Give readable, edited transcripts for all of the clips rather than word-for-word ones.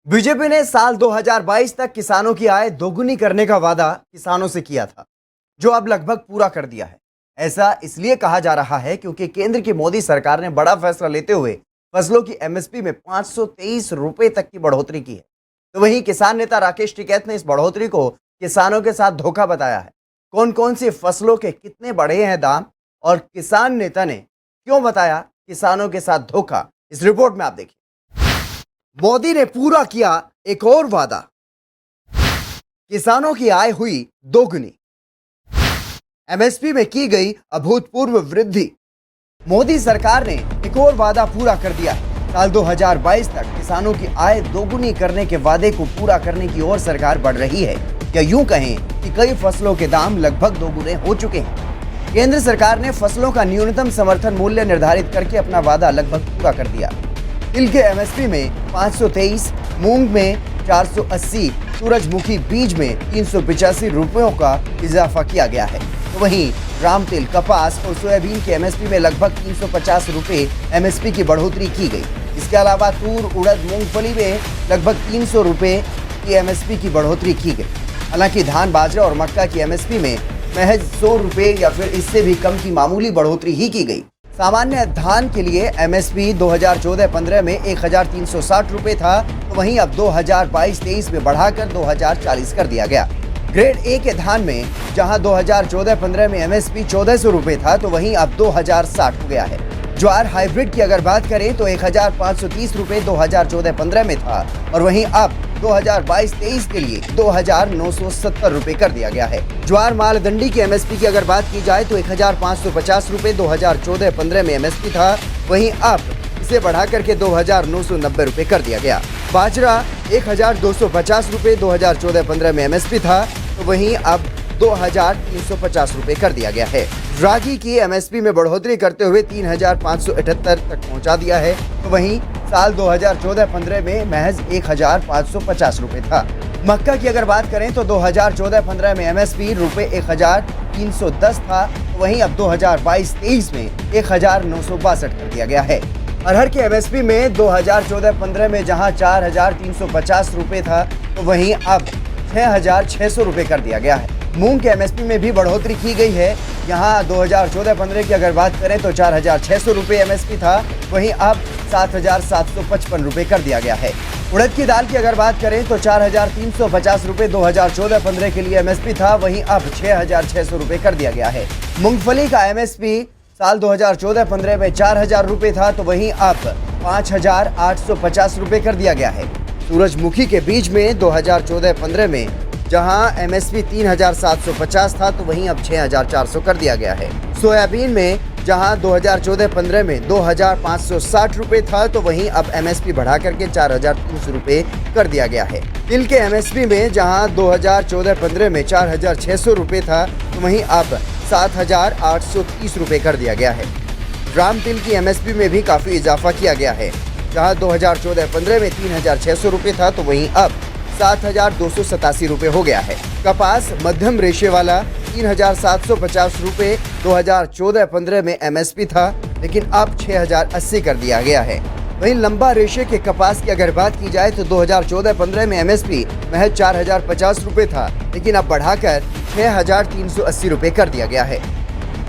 BJP ने साल 2022 तक किसानों की आय दोगुनी करने का वादा किसानों से किया था, जो अब लगभग पूरा कर दिया है। ऐसा इसलिए कहा जा रहा है क्योंकि केंद्र की मोदी सरकार ने बड़ा फैसला लेते हुए फसलों की एमएसपी में 523 रुपए तक की बढ़ोतरी की है। तो वहीं किसान नेता राकेश टिकैत ने इस बढ़ोतरी को किसानों के साथ धोखा बताया है। कौन कौन सी फसलों के कितने बढ़े हैं दाम और किसान नेता ने क्यों बताया किसानों के साथ धोखा, इस रिपोर्ट में आप देखिए। मोदी ने पूरा किया एक और वादा, किसानों की आय हुई दोगुनी, एमएसपी में की गई अभूतपूर्व वृद्धि। मोदी सरकार ने एक और वादा पूरा कर दिया है। साल 2022 तक किसानों की आय दोगुनी करने के वादे को पूरा करने की ओर सरकार बढ़ रही है, या यूं कहें कि कई फसलों के दाम लगभग दोगुने हो चुके हैं। केंद्र सरकार ने फसलों का न्यूनतम समर्थन मूल्य निर्धारित करके अपना वादा लगभग पूरा कर दिया। तिल के एमएसपी में 523, मूंग में 480, सूरजमुखी बीज में 385 रुपयों का इजाफा किया गया है। तो वहीं रामतिल, कपास और सोयाबीन के एमएसपी में लगभग 350 रुपये एमएसपी की बढ़ोतरी की गई। इसके अलावा तूर, उड़द, मूंगफली में लगभग 300 रुपये की एमएसपी की बढ़ोतरी की गई। हालांकि धान, बाजरा और मक्का की एमएसपी में महज 100 रुपये या फिर इससे भी कम की मामूली बढ़ोतरी ही की गई। सामान्य धान के लिए एमएसपी 2014-15 में 1360 रुपये था, तो वहीं अब 2022-23 में बढ़ाकर 2040 कर दिया गया। ग्रेड ए के धान में जहां 2014-15 में एमएसपी 1400 रुपये था, तो वहीं अब 2060 हो गया है। ज्वार हाइब्रिड की अगर बात करें तो 1530 रुपये 2014-15 में था, और वहीं अब 2022-23 के लिए 2970 रुपये कर दिया गया है। ज्वार मालदंडी की एमएसपी की अगर बात की जाए तो 1550 रुपये 2014-15 में एमएसपी था, वहीं अब इसे बढ़ा करके 2990 रुपये कर दिया गया। बाजरा 1250 रुपये 2014-15 में एमएसपी था, तो वहीं अब 2350 रुपये कर दिया गया है। रागी की एमएसपी में बढ़ोतरी करते हुए 3578 तक पहुंचा दिया है, तो वहीं साल 2014-15 में महज 1550 रुपये था। मक्का की अगर बात करें तो 2014-15 में एमएसपी रुपये 1310 था, तो वहीं अब 2022-23 में 1962 कर दिया गया है। अरहर की एमएसपी में 2014-15 में जहां 4350 रुपये था, तो वहीं अब 6600 रुपये कर दिया गया है। मूंग के एमएसपी में भी बढ़ोतरी की गई है। यहाँ 2014-15 की अगर बात करें तो 4600 रुपये एमएसपी था, वहीं अब 7755 रुपये कर दिया गया है। उड़द की दाल की अगर बात करें तो 4350 रुपये 2014-15 के लिए एमएसपी था, वहीं अब 6600 रुपये कर दिया गया है। मूंगफली का एमएसपी साल 2014-15 में 4000 रुपये था, तो वहीं अब 5850 रुपये कर दिया गया है। सूरजमुखी के बीज में 2014-15 में जहां एमएसपी 3750 था, तो वहीं अब 6400 कर दिया गया है। सोयाबीन में जहां 2014-15 में 2560 रुपये था, तो वहीं अब एमएसपी बढ़ा करके 4300 रुपये कर दिया गया है। तिल के एमएसपी में जहां 2014-15 में 4600 रुपये था, तो वहीं अब 7830 रुपये कर दिया गया है। राम तिल की एमएसपी में भी काफी इजाफा किया गया है। जहां 2014-15 में 3600 रुपये था, तो वहीं अब 7287 रुपये हो गया है। कपास मध्यम रेशे वाला 3750 रुपये 2014-15 में एमएसपी था, लेकिन अब 6080 कर दिया गया है। वहीं लंबा रेशे के कपास की अगर बात की जाए तो 2014-15 में एमएसपी महज 4050 रुपये था, लेकिन अब बढ़ाकर 6380 रुपये कर दिया गया है।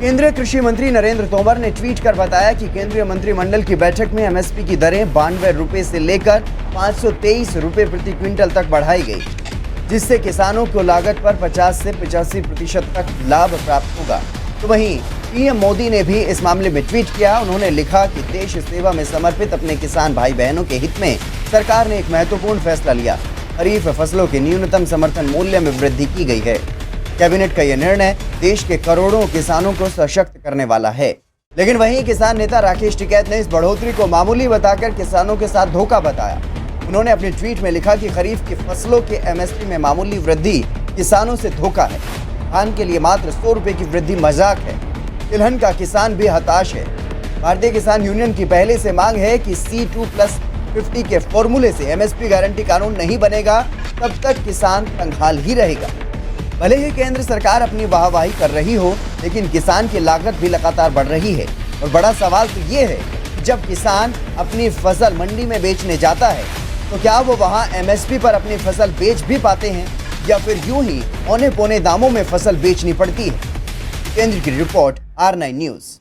केंद्रीय कृषि मंत्री नरेंद्र तोमर ने ट्वीट कर बताया कि केंद्रीय मंत्रिमंडल की बैठक में एमएसपी की दरें 92 रुपये से लेकर 523 रुपये प्रति क्विंटल तक बढ़ाई गई, जिससे किसानों को लागत पर 50 से 85% तक लाभ प्राप्त होगा। तो वहीं पीएम मोदी ने भी इस मामले में ट्वीट किया। उन्होंने लिखा कि देश सेवा में समर्पित अपने किसान भाई बहनों के हित में सरकार ने एक महत्वपूर्ण फैसला लिया। खरीफ फसलों के न्यूनतम समर्थन मूल्य में वृद्धि की गई है। कैबिनेट का यह निर्णय देश के करोड़ों किसानों को सशक्त करने वाला है। लेकिन वहीं किसान नेता राकेश टिकैत ने इस बढ़ोतरी को मामूली बताकर किसानों के साथ धोखा बताया। उन्होंने अपने ट्वीट में लिखा कि खरीफ की फसलों के एमएसपी में मामूली वृद्धि किसानों से धोखा है। धान के लिए मात्र 100 रुपये की वृद्धि मजाक है। तिलहन का किसान भी हताश है। भारतीय किसान यूनियन की पहले से मांग है कि C2+50 के फॉर्मूले से एमएसपी गारंटी कानून नहीं बनेगा, तब तक किसान तंगहाल ही रहेगा। भले ही केंद्र सरकार अपनी वाहवाही कर रही हो, लेकिन किसान की लागत भी लगातार बढ़ रही है। और बड़ा सवाल तो ये है कि जब किसान अपनी फसल मंडी में बेचने जाता है तो क्या वो वहां एमएसपी पर अपनी फसल बेच भी पाते हैं या फिर यूं ही औने पौने दामों में फसल बेचनी पड़ती है? केंद्र की रिपोर्ट, R9 न्यूज।